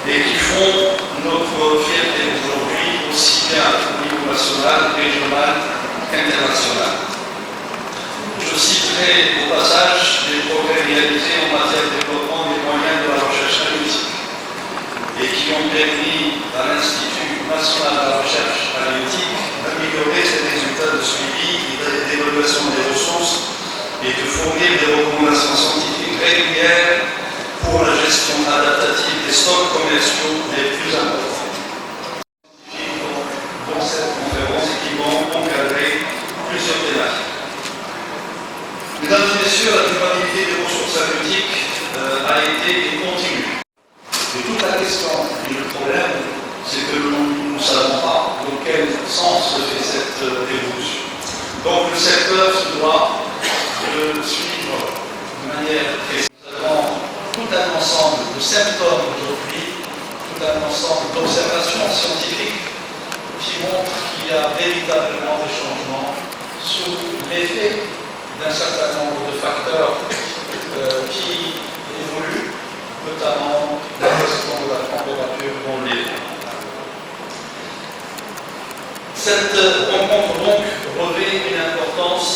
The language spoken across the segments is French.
et qui font notre fierté aujourd'hui, aussi bien au niveau national, régional qu'international. Je citerai au passage les progrès réalisés en matière de développement des moyens de la recherche halieutique et qui ont permis à l'Institut national de la recherche halieutique d'améliorer ses résultats de suivi et d'évaluation des ressources et de fournir des recommandations scientifiques régulières pour la gestion adaptative des stocks commerciaux les plus importants. Dans cette conférence, qui vont encadrer plusieurs thématiques. Mesdames et messieurs, la disponibilité des ressources halieutiques a été et continue. Et toute la question et le problème, c'est que nous ne savons pas dans quel sens se fait cette évolution. Donc le secteur se doit de suivre de manière précise. Nous avons tout un ensemble de symptômes aujourd'hui, tout un ensemble d'observations scientifiques qui montrent qu'il y a véritablement des changements sous l'effet d'un certain nombre de facteurs qui évoluent, notamment la question de la température mondiale. Cette rencontre donc revêt une importance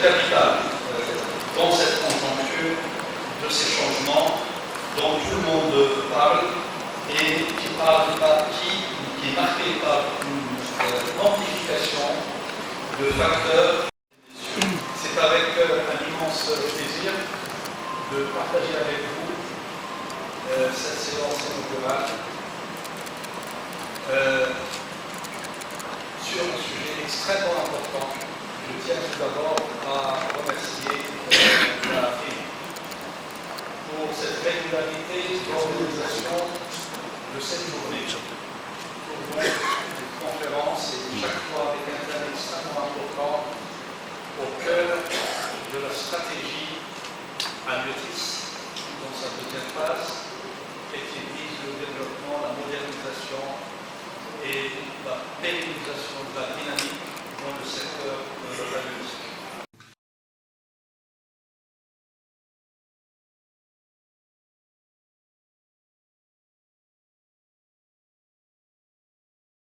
capitale dans cette conjoncture de ces changements dont tout le monde parle et qui est marquée par une amplification de facteurs. C'est avec un immense plaisir de partager avec vous cette séance inaugurale sur un sujet extrêmement important. Je tiens tout d'abord à remercier la FIN pour cette régularité d'organisation de cette journée. Pour une conférence et chaque fois avec un thème extrêmement important au cœur de la stratégie halieutique dans sa deuxième phase et qui vise le développement, la modernisation et la pérennisation de la dynamique